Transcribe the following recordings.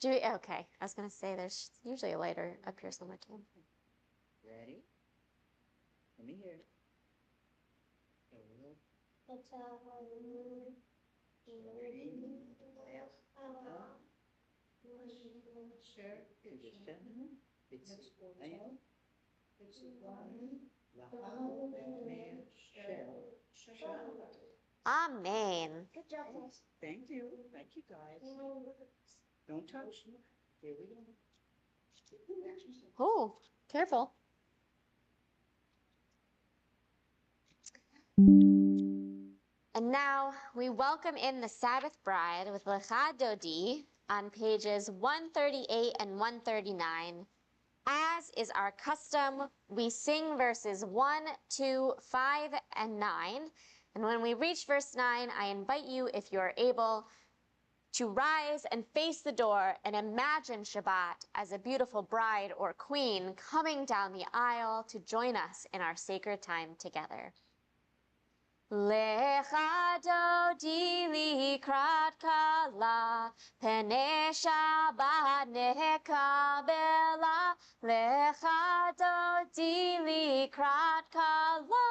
Do we, okay, I was going to say there's usually a lighter up here somewhere too. Ready? Let me hear it. Amen. Good job. Thank you. Thank you, guys. Don't touch. Here we go. Oh, careful. And now we welcome in the Sabbath bride with Lecha Dodi on pages 138 and 139. As is our custom, we sing verses 1, 2, 5, and 9. And when we reach verse 9, I invite you, if you are able, to rise and face the door and imagine Shabbat as a beautiful bride or queen coming down the aisle to join us in our sacred time together. Lecha dodi likrat kala, pene Shabbat nekabela. Lecha dodi likrat kala,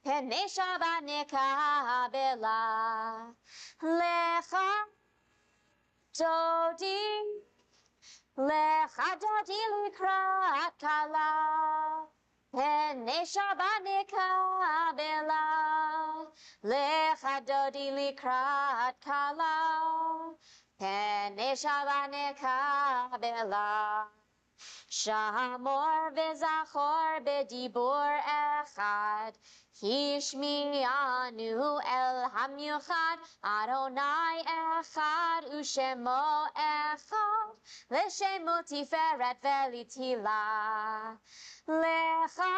pene Shabbat nekabela. Lecha dodi, lecha dodi likrat kala. Pene Shabbat nekabela, lecha dodi likrat kala. Pene Shabbat nekabela. Shamor v'zachor b'dibur echad, Hishmi'anu el hamyuchad, Adonai echad u'shemo echad, L'shemo tiferet v'litila. Lecha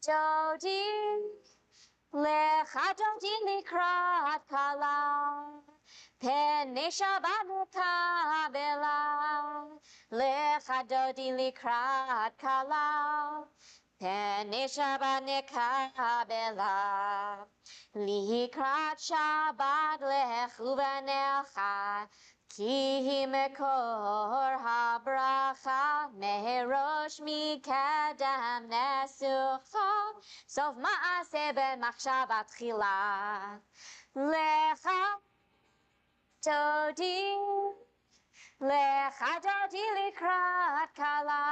dodi, lecha dodi likrat kala, pene Shabbat nekabela. Lecha dodi likrat kala, pene Shabbat nekabela. Likrat Shabbat lechu v'necha, ki mekor habracha, merosh mikadam nesucha, sof ma'aseh b'machshavat tchila. Lecha dodi, lecha dodi likrat kala,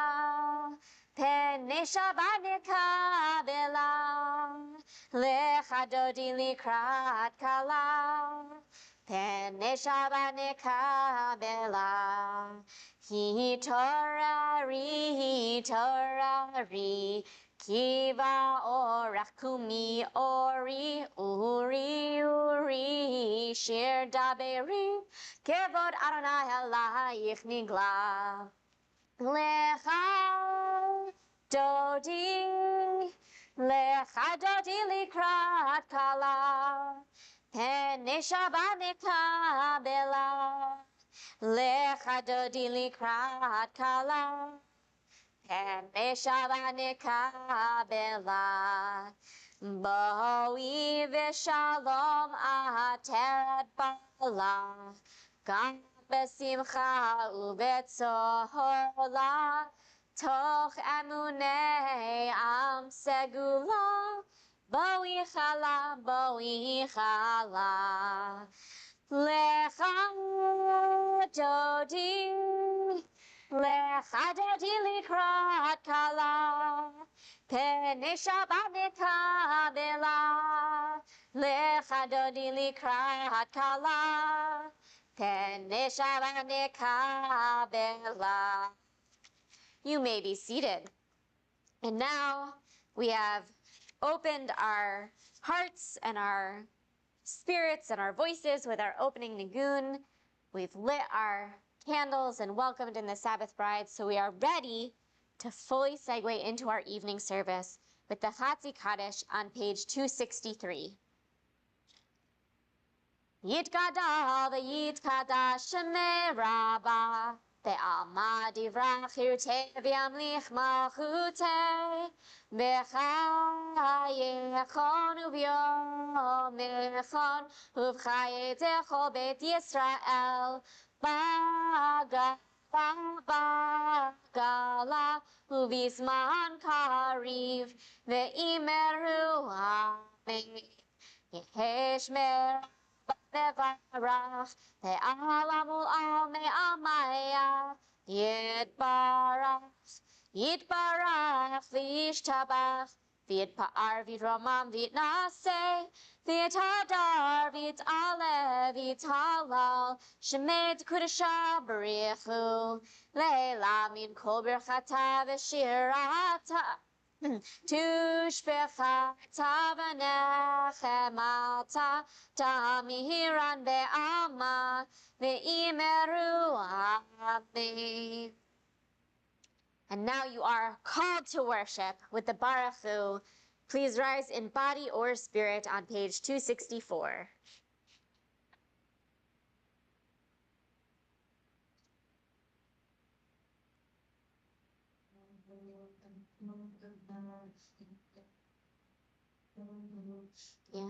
pene Shabbat nekabela. Lecha dodi likrat kala, pene Shabbat nekabela. Hi torari, kiva orach kumi ori, uri, shir daberi, kevod Adonai alayich nigla. Lecha dodi, lecha dodi likrat kala, pene Shabbat nekabela. Lecha dodi likrat kala, pene Shabbat nekabela. Boi v'shalom ateret bala, gam besimcha u'betzola, toch emunei am segula, boi chala. Lecha dodi, lecha dodi likrat kala, pene Shabbat nekabela. Lecha dodi likrat kala, pene Shabbat nekabela. You may be seated. And now we have opened our hearts and our spirits and our voices with our opening nigun. We've lit our candles and welcomed in the Sabbath bride, so we are ready to fully segue into our evening service with the Chatzi Kaddish on page 263. Yitgadal v'yitkadash shemei Rabbah, בעלמא דברך ירתה וימליך מלכותי, בחייכון וביומכון, ובחיי כל בית ישראל, בגלה ובזמן קריב, ואמרו אמן. יהי שמר לברך, לעלם ולעלמי עמיה, יתברך, יתברך וישתבח, ויתפאר ויתרומם ויתנשא, ויתהדר ויתעלה ויתהלל, שמי קודשה בריחו, לעילה מן כל ברכתה ושירתה. תושבחה ונחמתה, תמירן בעלמא, ואמרו אמן. And now you are called to worship with the Baruch Hu. Please rise in body or spirit on page 264. Yeah.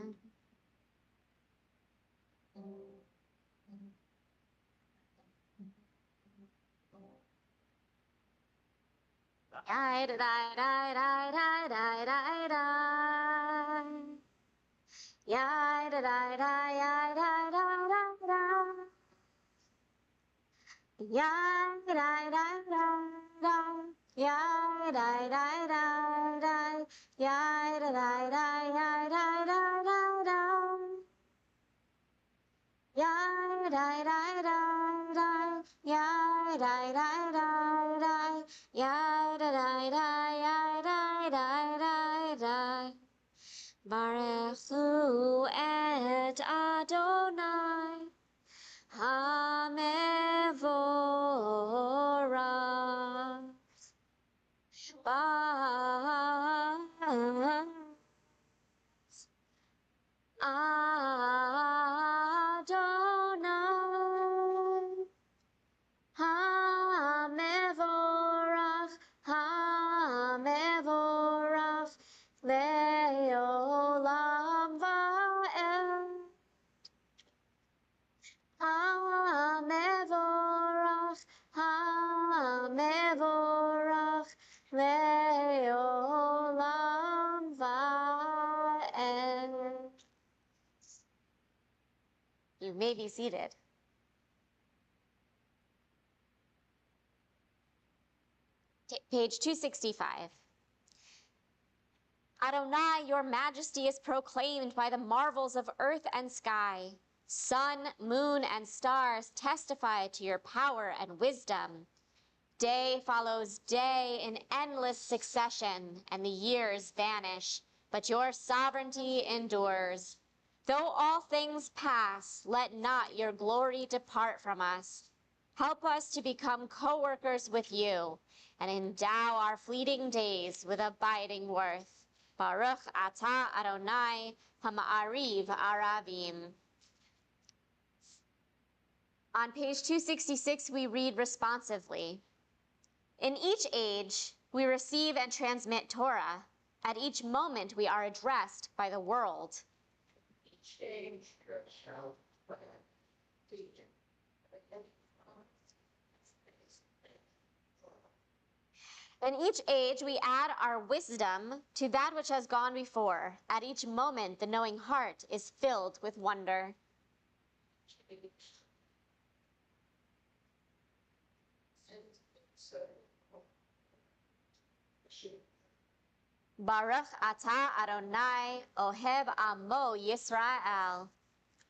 Baruch Hu et Adonai HaMevorach Adonai HaMevorach HaMevorach Le'olam va'ed HaMevorach HaMevorach Le'olam va'ed. You may be seated. Page 265. Adonai, your majesty is proclaimed by the marvels of earth and sky. Sun, moon, and stars testify to your power and wisdom. Day follows day in endless succession, and the years vanish, but your sovereignty endures. Though all things pass, let not your glory depart from us. Help us to become co-workers with you, and endow our fleeting days with abiding worth. Baruch atah Adonai hama'ariv aravim. On page 266, we read responsively. In each age, we receive and transmit Torah. At each moment, we are addressed by the world. Each age shall teach. In each age, we add our wisdom to that which has gone before. At each moment, the knowing heart is filled with wonder. Baruch atah Adonai Ohev Amo Yisrael.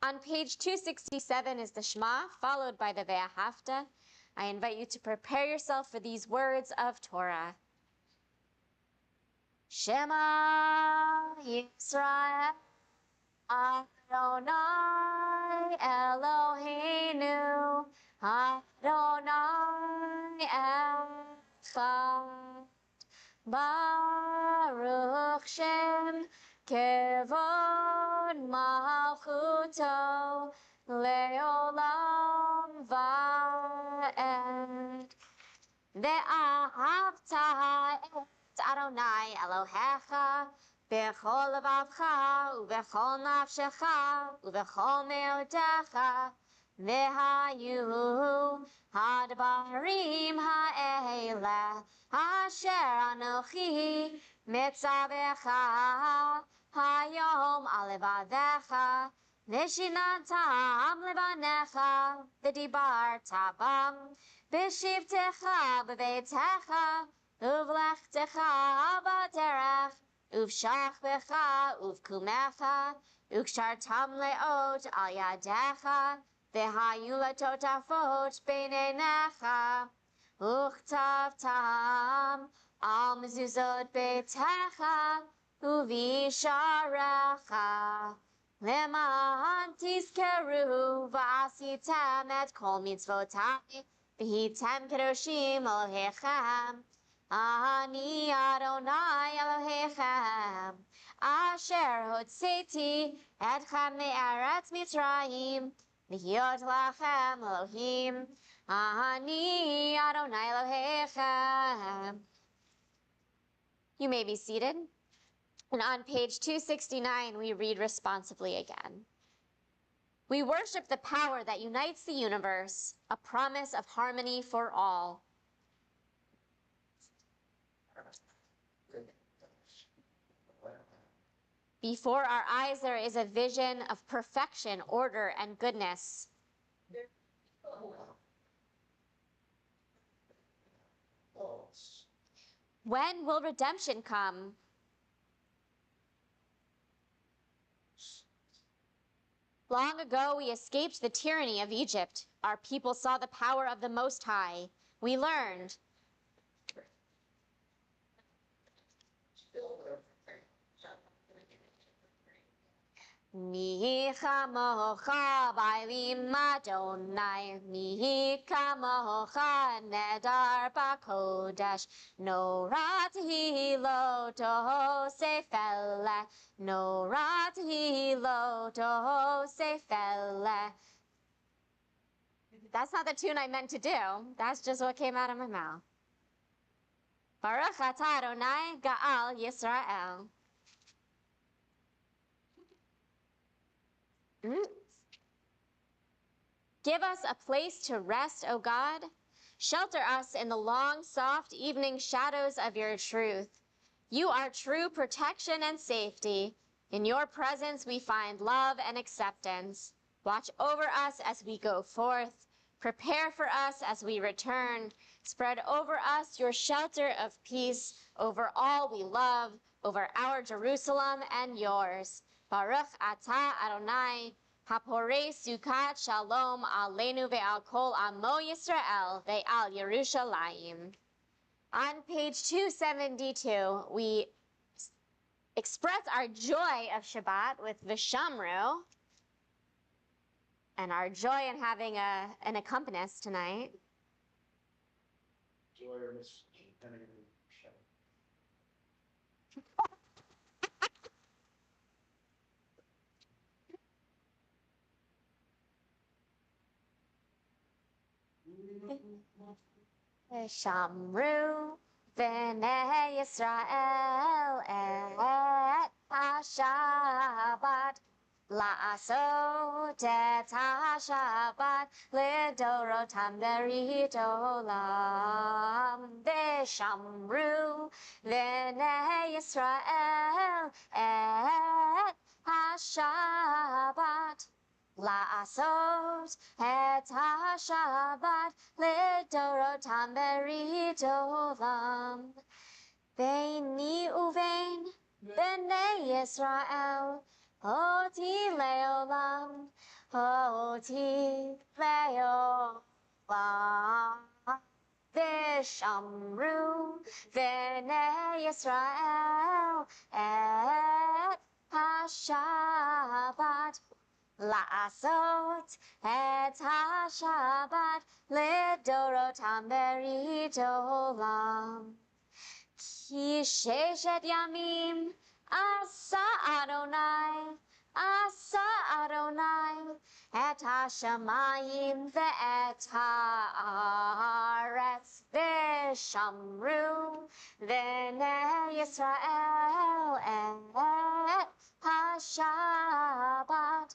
On page 267 is the Shema, followed by the Ve'ahavta. I invite you to prepare yourself for these words of Torah. Shema Yisrael Adonai Eloheinu Adonai Echad Baruch Shem Kevod Malchuto Leolam Va'ed. ואהבת את אדוני אלוהיך בכל לבבך ובכל נפשך ובכל מאודך, והיו הדברים האלה אשר אנוכי מצווך היום על לבביך, ושיננתם לבניך ודיברת בם בשבתך בביתך ובלכתך בדרך ובשכבך ובקומך, וקשרתם לאות על ידיך, והיו לטוטפות בין עיניך, וכתבתם על מזוזות ביתך ובשעריך, למען תזכרו ועשיתם את כל מצוותי, והייתם קדושים אלוהיכם. אני אדוני אלוהיכם, אשר הוצאתי אתכם מארץ מצרים, להיות לכם אלוהים. אני אדוני אלוהיכם. You may be seated. And on page 269, we read responsibly again. We worship the power that unites the universe, a promise of harmony for all. Before our eyes, there is a vision of perfection, order, and goodness. When will redemption come? Long ago, we escaped the tyranny of Egypt. Our people saw the power of the Most High. We learned. Mi chamocha bailim Adonai, mi chamocha nedar bakodesh, norat hilo tosefele, norat hilo tosefele. That's not the tune I meant to do. That's just what came out of my mouth. Baruch atah Adonai Gaal Yisrael. Give us a place to rest, O God. Shelter us in the long, soft evening shadows of your truth. You are true protection and safety. In your presence we find love and acceptance. Watch over us as we go forth. Prepare for us as we return. Spread over us your shelter of peace, over all we love, over our Jerusalem and yours. Baruch atah Adonai, haporei sukat shalom aleinu ve'al kol amo Yisrael ve'al Yerushalayim. On page 272, we express our joy of Shabbat with Vishamru, and our joy in having an accompanist tonight. Joy or Miss Shamru v'nei Yisrael et ha-Shabbat, la'asot et ha-Shabbat lidorotam berit olam. V'shamru v'nei Yisrael et ha-Shabbat, la'asot et ha-Shabbat lidorotam berit olam. Beini uvein b'nei Yisrael oti leolam, oti leolam. V'shamru v'nei Yisrael et ha-Shabbat, la'asot et ha-Shabbat lidorotam berit olam. Ki sheshet yamim asa Adonai et השמיים ואת הארץ ושמרו בני ישראל את השבת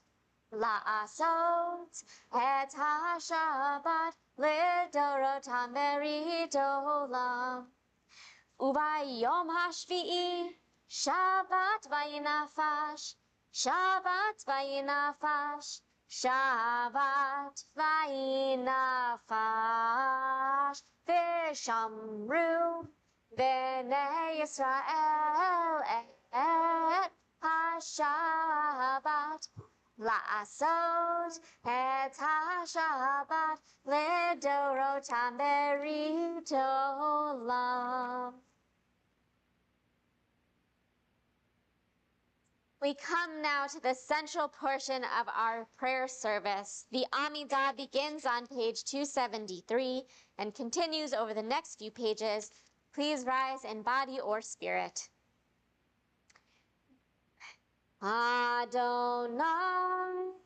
לעשות את השבת לדורותם ברית עולם. וביום השביעי שבת ויהי נפש, שבת ויהי נפש, שבת ויהי נפש, ושמרו בני ישראל את השבת לעשות את השבת לדורותם ברית עולם. We come now to the central portion of our prayer service. The Amidah begins on page 273 and continues over the next few pages. Please rise in body or spirit. Adonai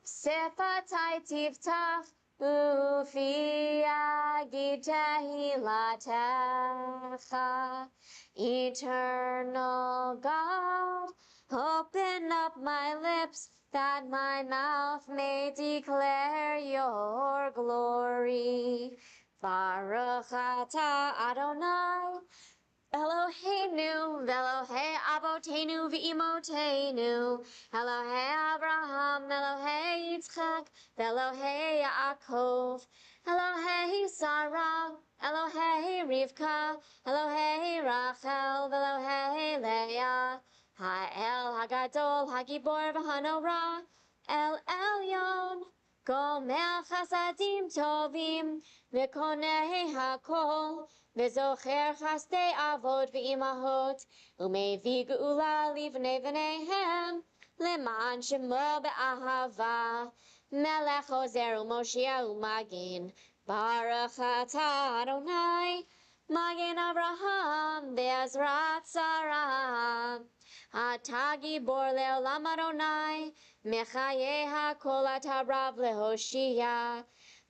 sifatai tiftach ufi yagid tehilatecha. Eternal God, open up my lips that my mouth may declare your glory. Baruch atah Adonai Eloheinu, Elohei Avotenu v'Imotenu, Elohei Abraham, Elohei Yitzchak, Elohei Yaakov, Elohei Sarah, Elohei Rivka, Elohei Rachel, Elohei Leah, Ha'el Hagadol, Hagibor v'Hanora, El Elyon, Gomel Chasadim Tovim, V'Konei Hakol, וזוכר חסדי אבות ואימהות, ומביא גאולה לבני בניהם, למען שמו באהבה, מלך עוזר ומושיע ומגן, ברוך אתה אדוני, מגן אברהם בעזרת שרה. אתה גיבור לעולם אדוני, מחיי הכל אתה רב להושיע,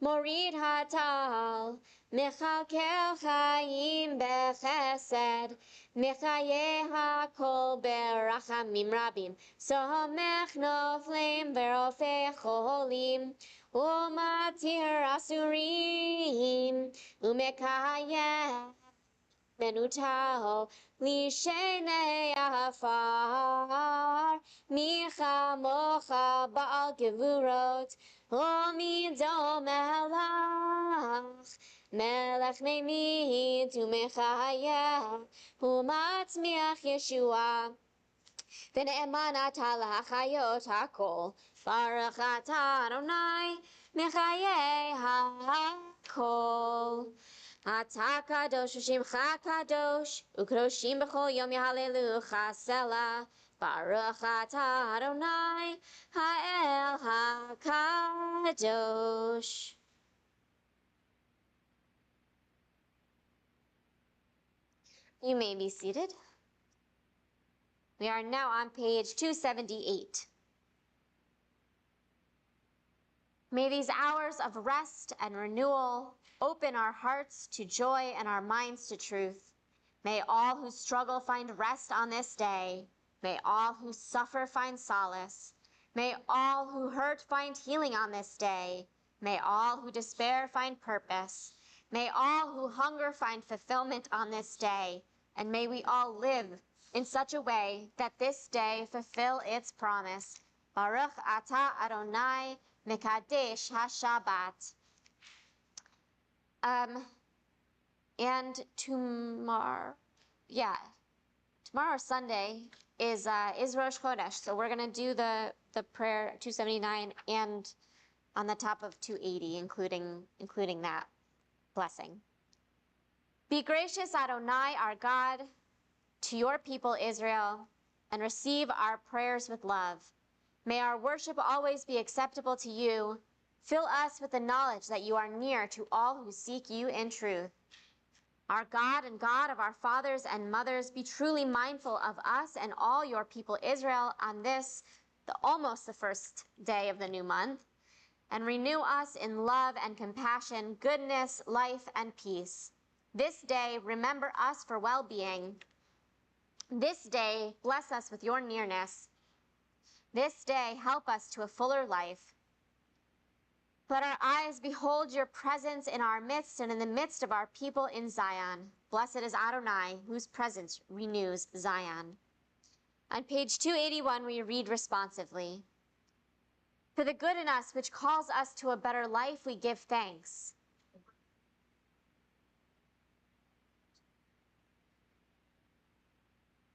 מוריד הטל, מכלכל חיים בחסד, מחיי הכל ברחמים רבים, סומך נופלים ורופא חולים, ומתיר אסורים, ומקיים מנותהו לשני עפר, מי כמוך בעל גבורות, ומי דומה לך, מלך ממית ומחיה, ומצמיח ישועה, ונאמן אתה להחיות הכל, ברוך אתה אדוני מחיי הכל. אתה קדוש ושמך קדוש, וקדושים בכל יום יהללוך סלה. ברוך אתה אדוני האל הקדוש. You may be seated. We are now on page 278. May these hours of rest and renewal open our hearts to joy and our minds to truth. May all who struggle find rest on this day. May all who suffer find solace. May all who hurt find healing on this day. May all who despair find purpose. May all who hunger find fulfillment on this day. And may we all live in such a way that this day fulfill its promise. Baruch atah Adonai Mekadesh HaShabbat. And tomorrow Sunday is Rosh Chodesh, so we're gonna do the prayer 279 and on the top of 280, including that blessing. Be gracious, Adonai, our God, to your people Israel, and receive our prayers with love. May our worship always be acceptable to you. Fill us with the knowledge that you are near to all who seek you in truth. Our God and God of our fathers and mothers, be truly mindful of us and all your people Israel on this, almost the first day of the new month. and renew us in love and compassion, goodness, life, and peace. This day, remember us for well-being. This day, bless us with your nearness. This day, help us to a fuller life. Let our eyes behold your presence in our midst and in the midst of our people in Zion. Blessed is Adonai, whose presence renews Zion. On page 281, we read responsively. For the good in us which calls us to a better life, we give thanks.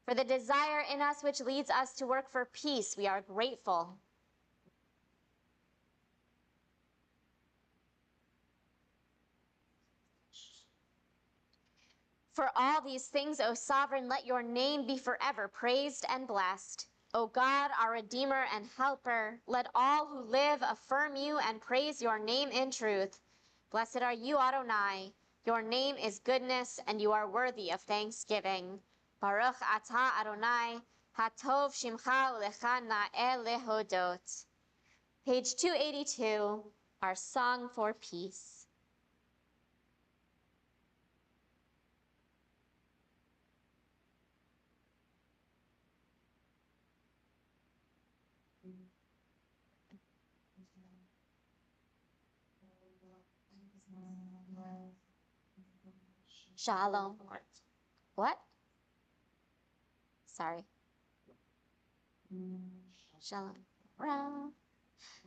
For the desire in us which leads us to work for peace, we are grateful. For all these things, O Sovereign, let your name be forever praised and blessed. O God, our Redeemer and Helper, let all who live affirm you and praise your name in truth. Blessed are you, Adonai. Your name is goodness, and you are worthy of thanksgiving. Baruch atah Adonai, hatov shimcha ulecha na'eh lehodot. Page 282, our Song for Peace. Shalom. What? Sorry. Shalom.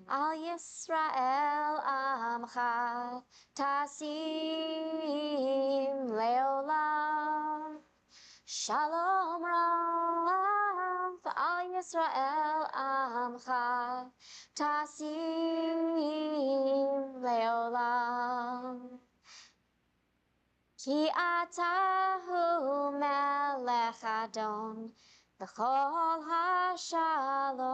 Al Yisrael Amcha Tasim Leolam. Shalom Rav Al Yisrael Amcha Tasim Leolam. Ki atahu melech Adon L'chol ha-shalom.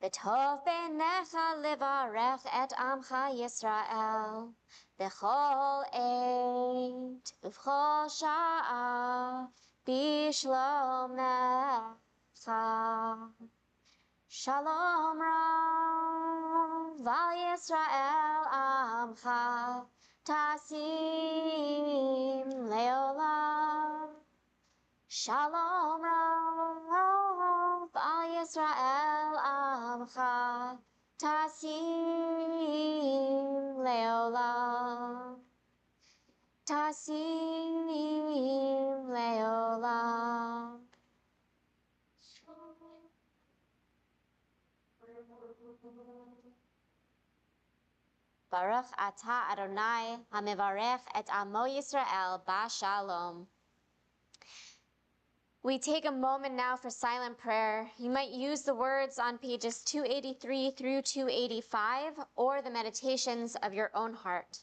B'tov b'necha livarech et amcha Yisrael b'chol eit u'v'chol sha'a b'shlomecha. Shalom Rav al Yisrael amcha tasim leolam. Shalom Rav al Yisrael amcha tasim leolam. Tasim leolam. Baruch atah Adonai hamivarech et amo Yisrael b'shalom. We take a moment now for silent prayer. You might use the words on pages 283 through 285 or the meditations of your own heart.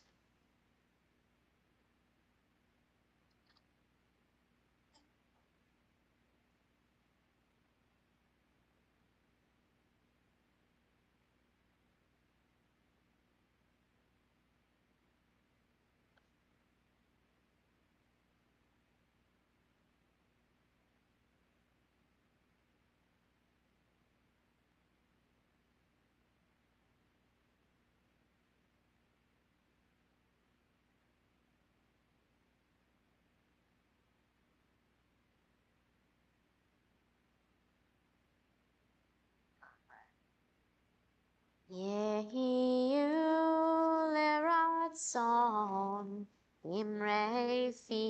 Yehiyu leratson imrei fi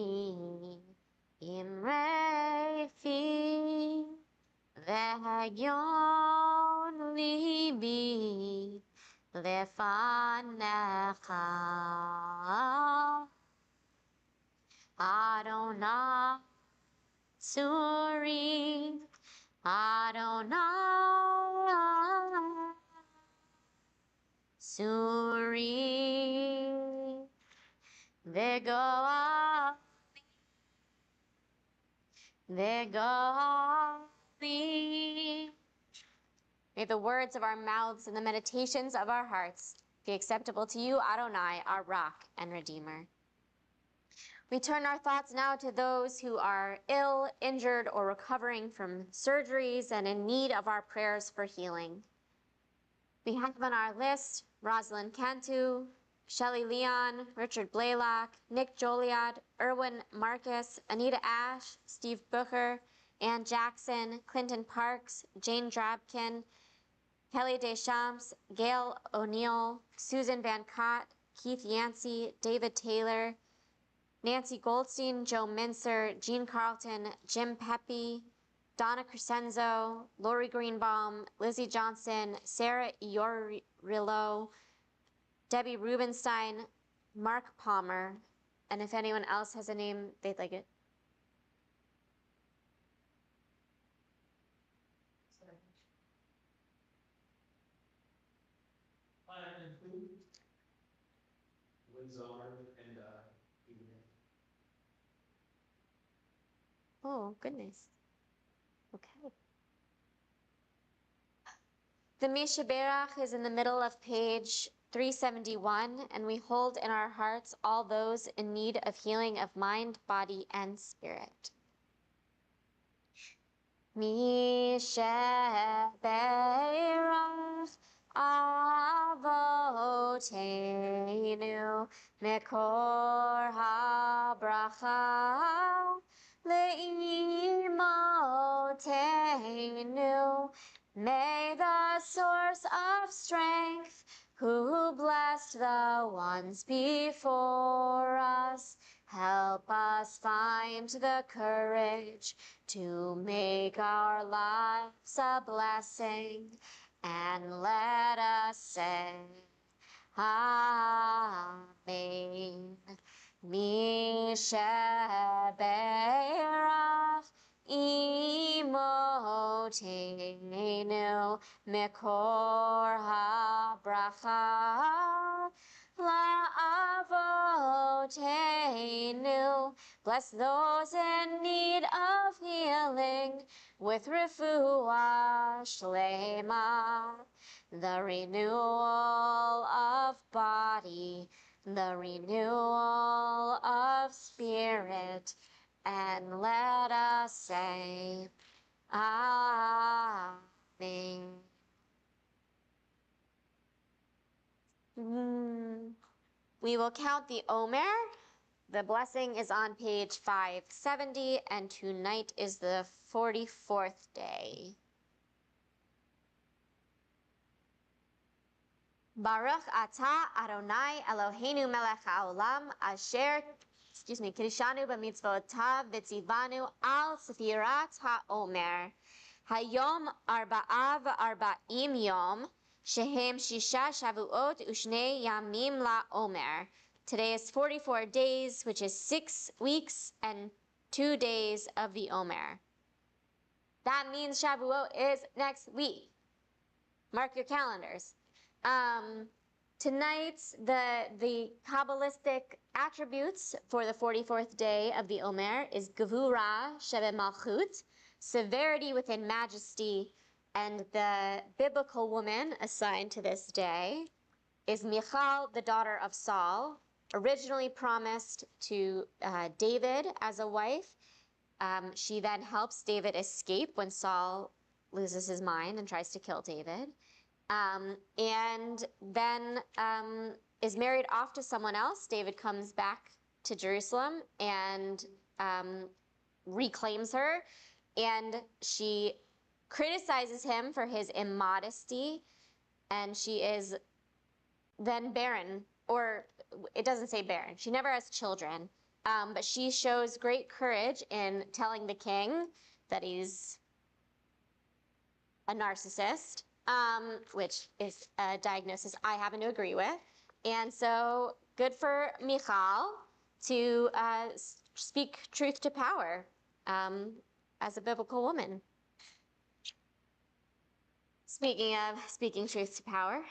vehagyon libi lefanecha Adonai Tsuri Adonai Suri Vegoali May the words of our mouths and the meditations of our hearts be acceptable to you, Adonai, our rock and redeemer. We turn our thoughts now to those who are ill, injured, or recovering from surgeries and in need of our prayers for healing. We have on our list Rosalind Cantu, Shelley Leon, Richard Blaylock, Nick Joliad, Erwin Marcus, Anita Ash, Steve Booker, Ann Jackson, Clinton Parks, Jane Drabkin, Kelly Deschamps, Gail O'Neill, Susan Van Cott, Keith Yancey, David Taylor, Nancy Goldstein, Joe Mincer, Jean Carlton, Jim Pepe, Donna Crescenzo, Lori Greenbaum, Lizzie Johnson, Sarah Iorillo, Debbie Rubenstein, Mark Palmer, and if anyone else has a name they'd like it. Include Windsor and Evening. Oh, goodness. Okay. The Mishaberach is in the middle of page 371, and we hold in our hearts all those in need of healing of mind, body, and spirit. Mishaberach Avoteinu Mekor HaBracha Le'imotenu. May the source of strength, who blessed the ones before us, help us find the courage to make our lives a blessing, and let us say, Amen. Mishaberach Imotenu Mekor HaBracha La'avotenu. Bless those in need of healing with refuah shlema, the renewal of body, the renewal of spirit, and let us say, Amen. We will count the Omer. The blessing is on page 570, and tonight is the 44th day. Baruch atah Adonai Eloheinu melech haolam asher kirishanu b'mitzvotav v'tzivanu al sefirat ha'omer. Hayom arba'a v'arba'im yom shehem shisha shavuot u'shnei yamim la'omer. Today is 44 days, which is 6 weeks and 2 days of the Omer. That means Shavuot is next week. Mark your calendars. Tonight, the Kabbalistic attributes for the 44th day of the Omer is Gevura Shebe Malchut, severity within majesty, and the biblical woman assigned to this day is Michal, the daughter of Saul, originally promised to David as a wife. She then helps David escape when Saul loses his mind and tries to kill David. And then is married off to someone else. David comes back to Jerusalem and reclaims her, and she criticizes him for his immodesty, and she is then barren, or it doesn't say barren. She never has children, but she shows great courage in telling the king that he's a narcissist, which is a diagnosis I happen to agree with. And so good for Michal to speak truth to power as a biblical woman. Speaking of speaking truth to power,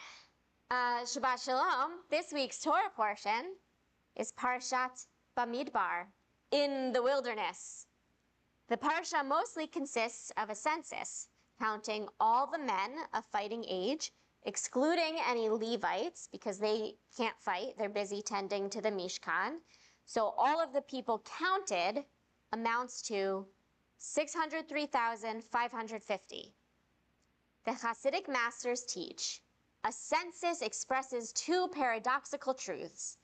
Shabbat Shalom, this week's Torah portion is Parshat Bamidbar, in the wilderness. The parsha mostly consists of a census, counting all the men of fighting age, excluding any Levites, because they can't fight, they're busy tending to the Mishkan. So all of the people counted amounts to 603,550. The Hasidic masters teach A census expresses two paradoxical truths.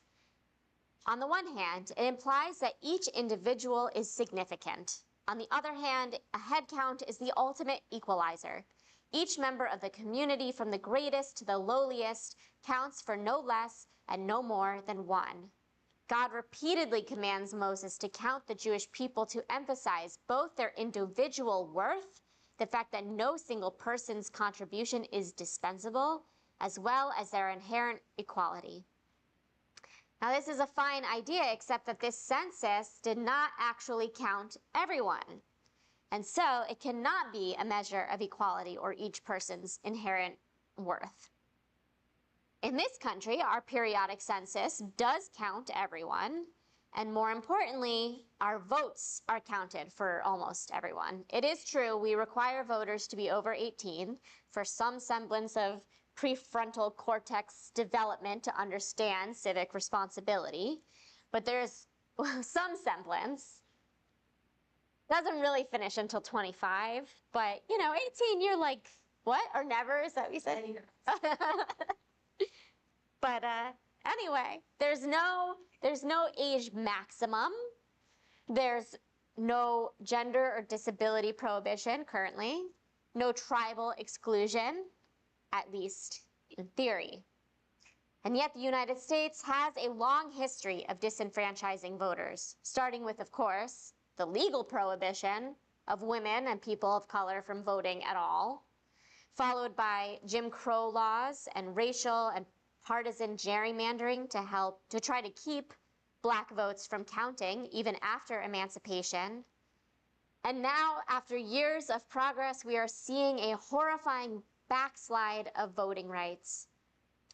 On the one hand, it implies that each individual is significant. On the other hand, a head count is the ultimate equalizer. Each member of the community, from the greatest to the lowliest, counts for no less and no more than one. God repeatedly commands Moses to count the Jewish people to emphasize both their individual worth, the fact that no single person's contribution is dispensable, as well as their inherent equality. Now, this is a fine idea, except that this census did not actually count everyone. And so it cannot be a measure of equality or each person's inherent worth. In this country, our periodic census does count everyone, and more importantly, our votes are counted for almost everyone. It is true we require voters to be over 18 for some semblance of prefrontal cortex development to understand civic responsibility, but there's some semblance. Doesn't really finish until 25, but 18, you're like, what? Or never? Is that what you said? But anyway, there's no age maximum. There's no gender or disability prohibition currently. No tribal exclusion, at least in theory. And yet the United States has a long history of disenfranchising voters, starting with, of course, the legal prohibition of women and people of color from voting at all, followed by Jim Crow laws and racial and partisan gerrymandering to try to keep black votes from counting even after emancipation. And now, after years of progress, we are seeing a horrifying backslide of voting rights.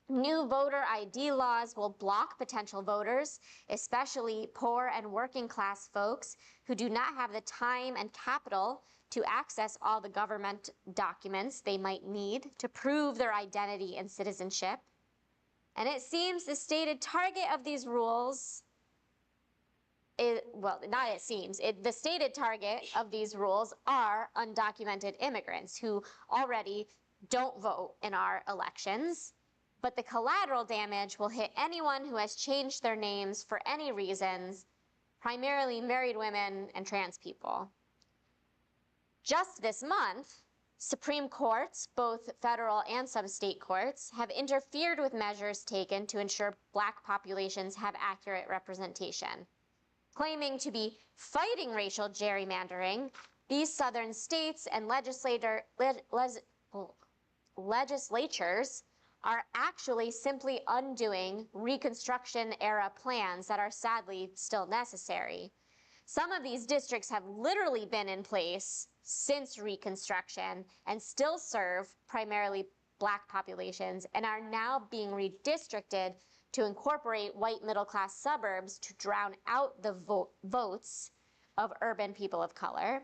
New voter ID laws will block potential voters, especially poor and working class folks who do not have the time and capital to access all the government documents they might need to prove their identity and citizenship. And it seems the stated target of these rules the stated target of these rules are undocumented immigrants who already don't vote in our elections. But the collateral damage will hit anyone who has changed their names for any reasons, primarily married women and trans people. Just this month, Supreme Courts, both federal and some state courts, have interfered with measures taken to ensure black populations have accurate representation. Claiming to be fighting racial gerrymandering, these southern states and legislatures are actually simply undoing Reconstruction-era plans that are sadly still necessary. Some of these districts have literally been in place since Reconstruction and still serve primarily black populations and are now being redistricted to incorporate white middle-class suburbs to drown out the votes of urban people of color.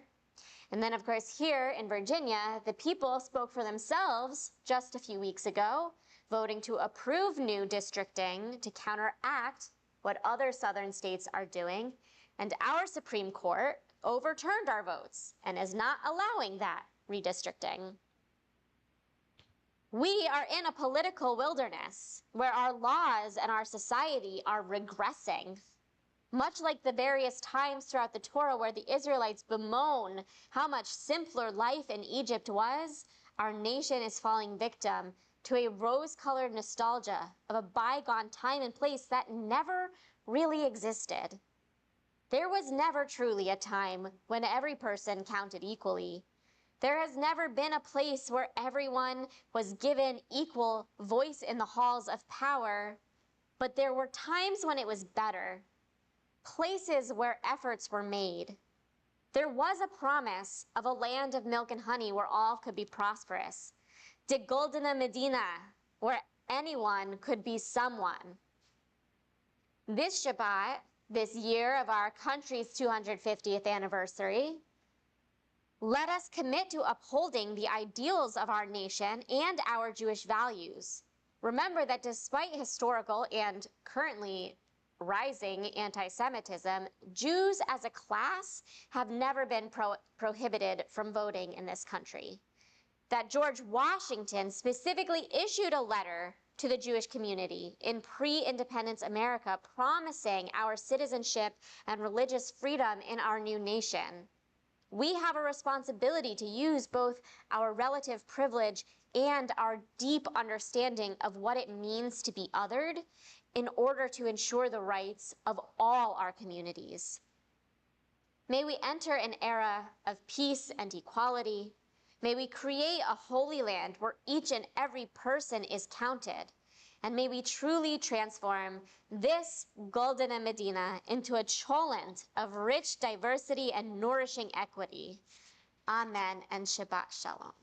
And then, of course, here in Virginia, the people spoke for themselves just a few weeks ago, voting to approve new districting to counteract what other southern states are doing. And our Supreme Court overturned our votes and is not allowing that redistricting. We are in a political wilderness where our laws and our society are regressing. Much like the various times throughout the Torah where the Israelites bemoan how much simpler life in Egypt was, our nation is falling victim to a rose-colored nostalgia of a bygone time and place that never really existed. There was never truly a time when every person counted equally. There has never been a place where everyone was given equal voice in the halls of power, but there were times when it was better, places where efforts were made. There was a promise of a land of milk and honey where all could be prosperous, de Goldene Medina, where anyone could be someone. This Shabbat, this year of our country's 250th anniversary, let us commit to upholding the ideals of our nation and our Jewish values. Remember that despite historical and currently rising anti-Semitism, Jews as a class have never been prohibited from voting in this country. that George Washington specifically issued a letter to the Jewish community in pre-independence America promising our citizenship and religious freedom in our new nation. We have a responsibility to use both our relative privilege and our deep understanding of what it means to be othered in order to ensure the rights of all our communities. May we enter an era of peace and equality. May we create a holy land where each and every person is counted. And may we truly transform this Golden Medina into a cholent of rich diversity and nourishing equity. Amen and Shabbat Shalom.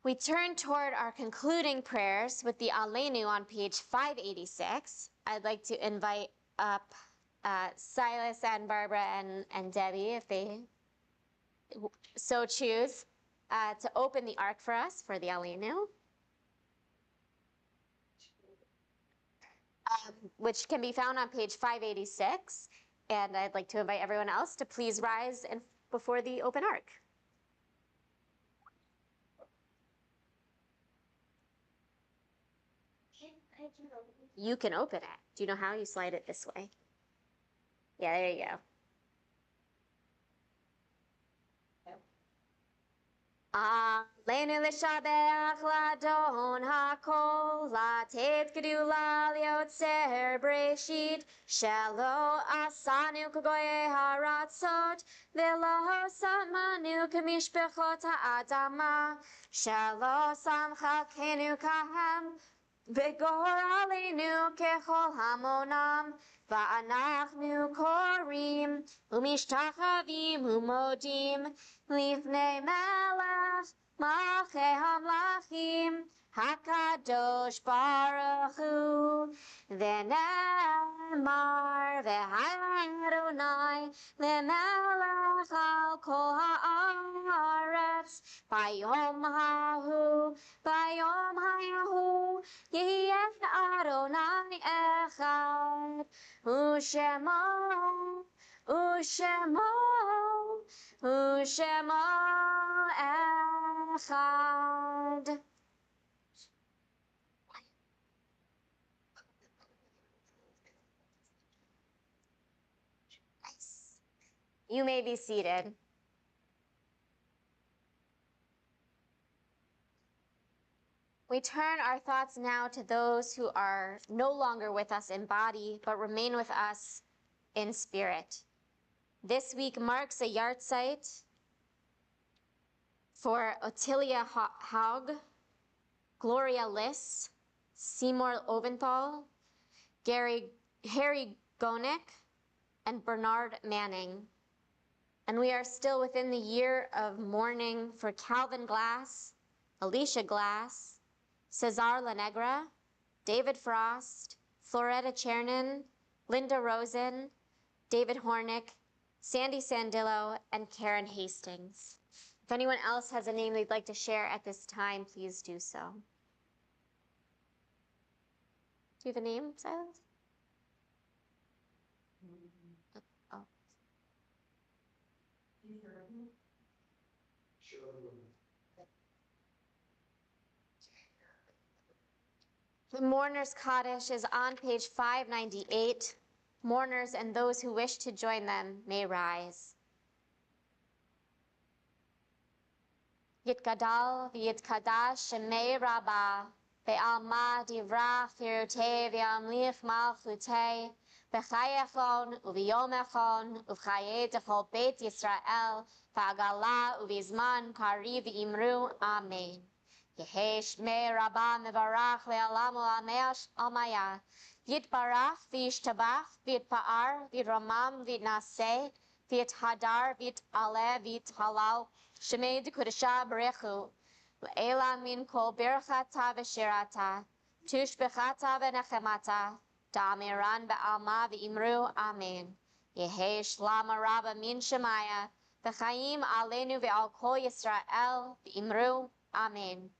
We turn toward our concluding prayers with the Aleinu on page 586. I'd like to invite up Silas and Barbara and Debbie, if they so choose, to open the ark for us for the Aleinu, which can be found on page 586. And I'd like to invite everyone else to please rise before the open ark. You can open it. Do you know how? You slide it this way. Yeah, there you go. Aleinu l'shabeach l'adon hakol, latet gedula liotzer breshit, shelo asanu k'goyei haratzot, v'lo samanu k'mishpechot ha'adama, shelo samchalkenu kahem, v'gor aleinu kechol hamonam, va'anachnu korim, u'mishtachavim u'modim, Lifnei melech malchei hamlachim, hakadosh baruch hu, v'nemar v'ha'adonai lemelech al kol ha'aretz, bayom hahu, yeh Adonai echad, u'shemo, U'shemo echad. Nice. You may be seated. We turn our thoughts now to those who are no longer with us in body, but remain with us in spirit. This week marks a yahrzeit for Ottilia Haug, Gloria Liss, Seymour Oventhal, Harry Gonick, and Bernard Manning. And we are still within the year of mourning for Calvin Glass, Alicia Glass, Cesar Lanegra, David Frost, Floretta Chernin, Linda Rosen, David Hornick, Sandy Sandillo, and Karen Hastings. If anyone else has a name they'd like to share at this time, please do so. Do you have a name, Silas? Oh. The Mourner's Kaddish is on page 598. Mourners and those who wish to join them may rise. Yitgadal v'yitkadash shemei rabbah, ve'alma divrach firutei v'yamlich malchutei, v'chayechon u'v'yomechon u'v'chayei d'chol beit Yisrael, v'agala u'v'izman kari v'imru, Amen. Yehei shmei rabbah mevarach le'alam u'ameash almaya, Yitbarach v'yishtabach v'yitpa'ar v'yitramam v'yitnaseh v'yithadar v'yit'aleh v'yithalal shemei d'kudesha barechu le'ela min kol berachata v'shirata tushbechata v'nechemata da'amiran ba'alma v'imru Amen. Yehei shlama rabba min shemaya v'chaim aleinu v'al kol Yisrael v'imru Amen.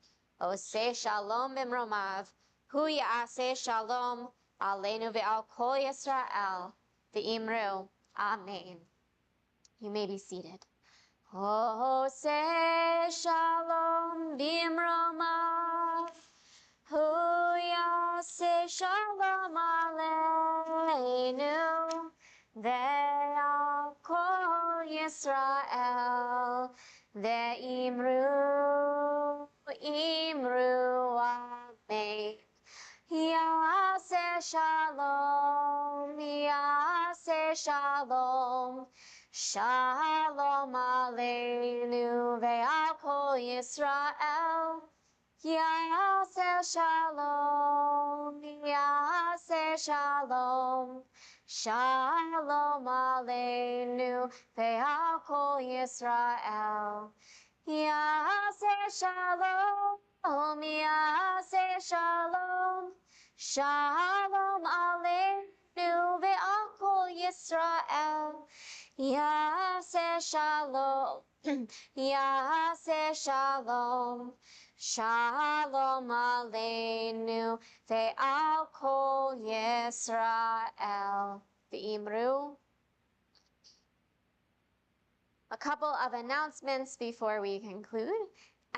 Oseh shalom b'mromav hu ya'aseh shalom Aleinu ve'al kol Yisrael, v'imru, Amen. You may be seated. Ose shalom bimromav, hu yaseh shalom aleinu, ve'al kol Yisrael, ve'imru, imru amen. Yaseh shalom, yaseh shalom, shalom aleinu ve'al kol Yisrael. Yaseh shalom, yaseh shalom, shalom aleinu ve'al kol Yisrael. Yaseh shalom, yaseh shalom, shalom aleinu ve'al kol Yisrael. Yaseh shalom, yaseh shalom, shalom aleinu ve'al kol Yisrael. V'imru. A couple of announcements before we conclude.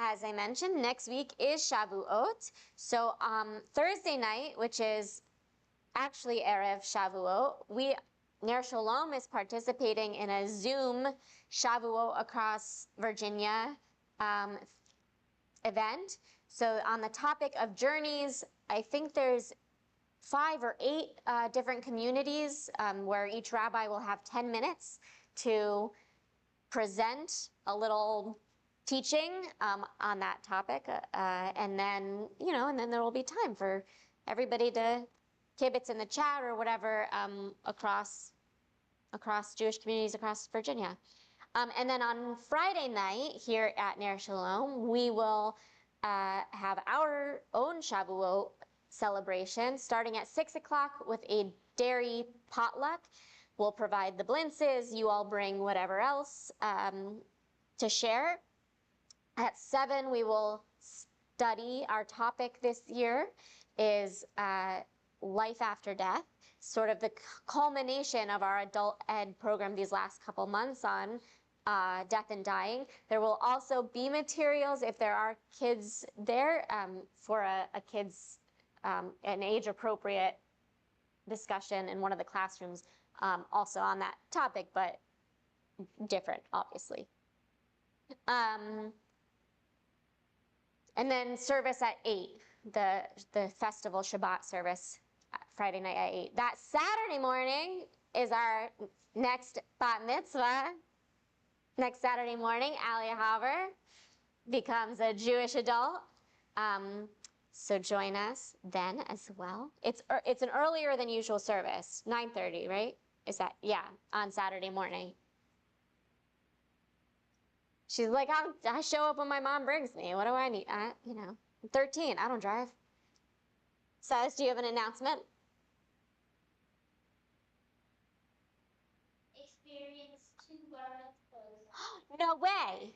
As I mentioned, next week is Shavuot. So Thursday night, which is actually Erev Shavuot, Ner Shalom is participating in a Zoom Shavuot across Virginia event. So on the topic of journeys, I think there's 5 or 8 different communities where each rabbi will have 10 minutes to present a little teaching on that topic, and then there will be time for everybody to kibitz in the chat or whatever across Jewish communities across Virginia. And then on Friday night here at Ner Shalom, we will have our own Shavuot celebration starting at 6 o'clock with a dairy potluck. We'll provide the blintzes. You all bring whatever else to share. At 7, we will study. Our topic this year is life after death, sort of the culmination of our adult ed program these last couple months on death and dying. There will also be materials, if there are kids there, for a kid's an age-appropriate discussion in one of the classrooms also on that topic, but different, obviously. And then service at 8, the festival Shabbat service, Friday night at 8. That Saturday morning is our next bat mitzvah. Next Saturday morning, Aliyah Haver becomes a Jewish adult. So join us then as well. It's an earlier than usual service, 9:30, right? Is that, yeah, on Saturday morning. She's like, I show up when my mom brings me. What do I need? I'm 13. I don't drive. Silas, do you have an announcement? Experience 2 bar mitzvahs. No way.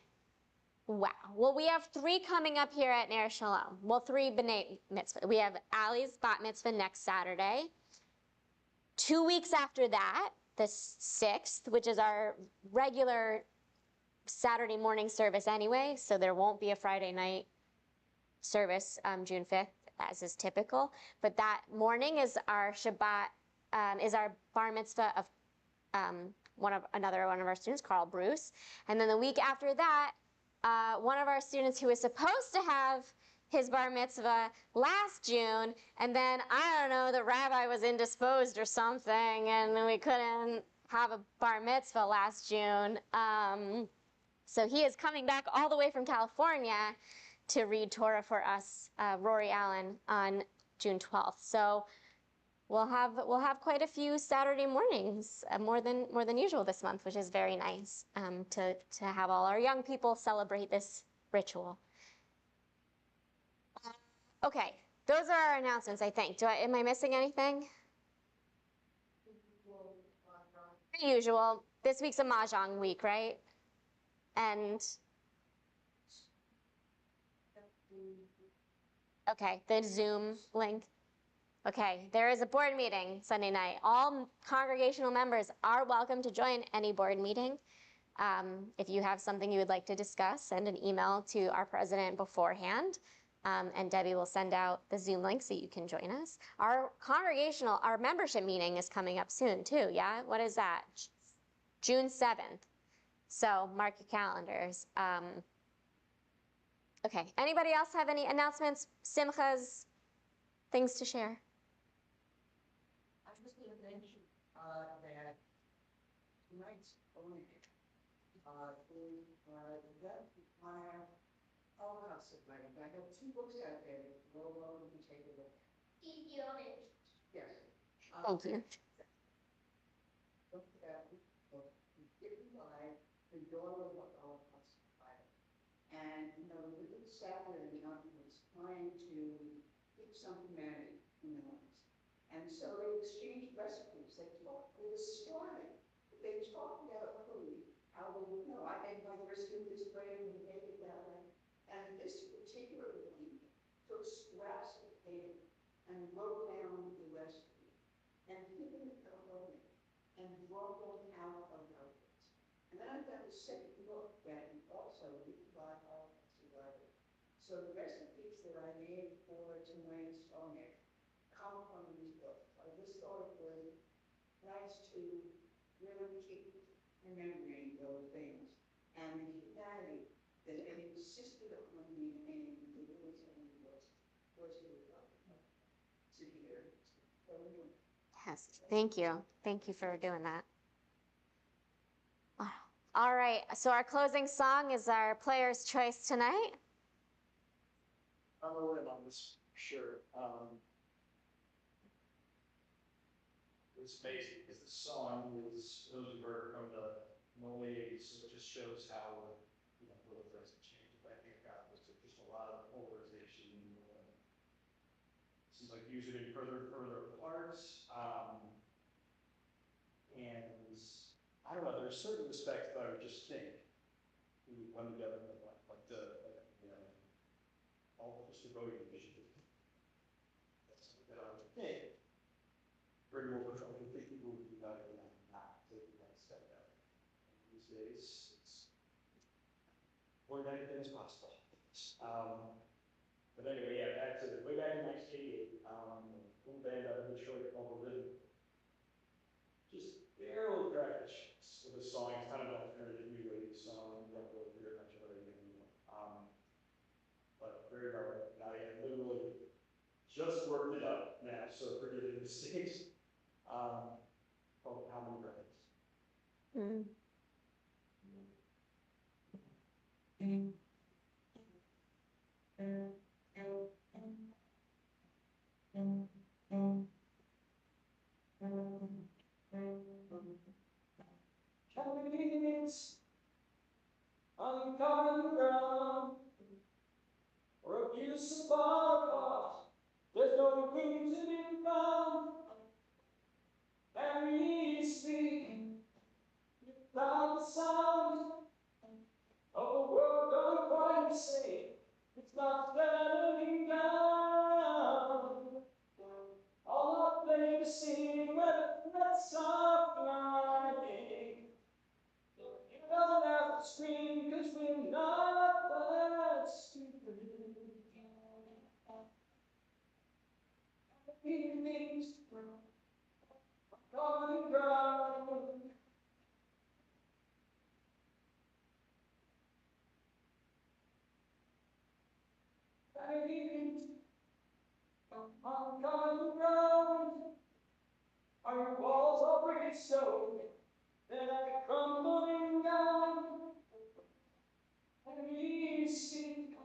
Wow. Well, we have 3 coming up here at Ner Shalom. Well, 3 b'nai mitzvah. We have Ali's bat mitzvah next Saturday. 2 weeks after that, the 6th, which is our regular Saturday morning service anyway, so there won't be a Friday night service June 5th, as is typical. But that morning is our Shabbat, is our bar mitzvah of another one of our students, Carl Bruce. And then the week after that, one of our students who was supposed to have his bar mitzvah last June, and then, I don't know, the rabbi was indisposed or something, and we couldn't have a bar mitzvah last June. So he is coming back all the way from California to read Torah for us, Rory Allen, on June 12th. So we'll have quite a few Saturday mornings, more than usual this month, which is very nice, to have all our young people celebrate this ritual. Okay, those are our announcements, I think. Am I missing anything? Usual. This week's a Mahjong week, right? And okay, the Zoom link. Okay, there is a board meeting Sunday night. All congregational members are welcome to join any board meeting. If you have something you would like to discuss, send an email to our president beforehand, and Debbie will send out the Zoom link so you can join us. Our membership meeting is coming up soon too, yeah? What is that? June 7th. So mark your calendars. Okay, anybody else have any announcements, simchas, things to share? I'm just going to mention that tonight's only that my Holocaust event. I have 2 books out there. You're welcome to take a look. Keep you on it. Yes. Thank you. Look at the book, Written by the daughter of a Holocaust survivor. And, you know, the good Saturday young was trying to keep some humanity in the lives. And so they exchanged recipes. They talked, it was starving. They talked about food, how they would know. I made my brisket this way and we made it that way. And this particular one took scraps of paper and wrote down the recipe and hid it away and brought them out of notebooks. And then I found a second book that also written by Holocaust survivors. So the recipes that I made for tonight's Shalom come from these books. I just thought it was nice to really keep remembering those things and the humanity that it insisted on maintaining the rules and the books was to hear. Yes, thank you. Thank you for doing that. All right, so our closing song is our player's choice tonight. I'm a little on this, sure. It's amazing because the song is, those were from the early 80s, so it just shows how, you know, little things have changed. I think God was just a lot of polarization. Seems like these are getting further and further apart. And I don't know, there's certain respects that I would just think we would come together like the, you know, all just devoted to mission. That's something that I would think. Very well, I would think people would be better than not taking that step out. And these days, it's more than anything is possible. But anyway, yeah, back to way back in 1988, little band out of Detroit called The Rhythm. Just barely practice with a song. It's kind of an alternative new wave song. You don't really hear much of it anymore. But very hard. I literally just worked it up now, so forgive the mistakes. Called How Many Breaths. Mm. It's on common ground, or abuse of our cause. There's no room to be found. And we speak without the sound of a world gone quiet safe. It's not settling down. All our play to sing where the threats are flying. You don't have to scream, cause we're not that stupid. Feelings common ground. Feelings on common ground. Our walls are brick stone, then are crumbling down. And we see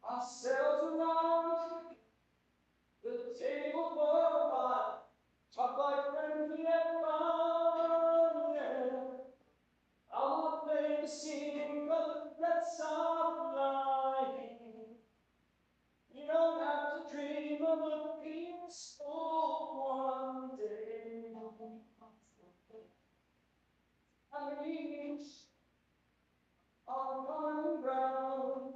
ourselves around the table for a while, talk like friends we have found. Yeah. I'll not play the scene, but let's stop lying. You don't have to dream of a peaceful one day. I reach on common ground.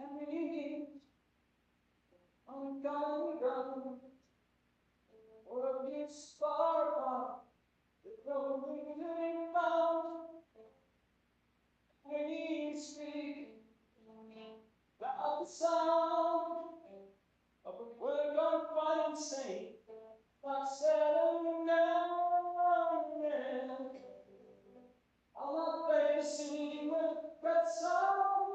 and we on common ground, or this far apart, the growing to be found. We speak about the sound of a word gone quite insane, like settling down and I'll not play the scene with that song.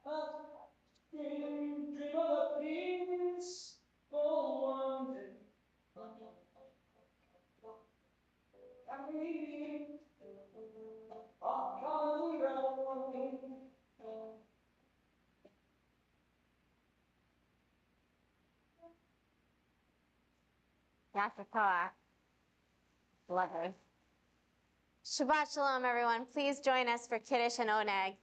I'll dream of a peaceful one day. And we are coming around. That's the Torah. Love her. Shabbat Shalom, everyone. Please join us for Kiddush and Oneg.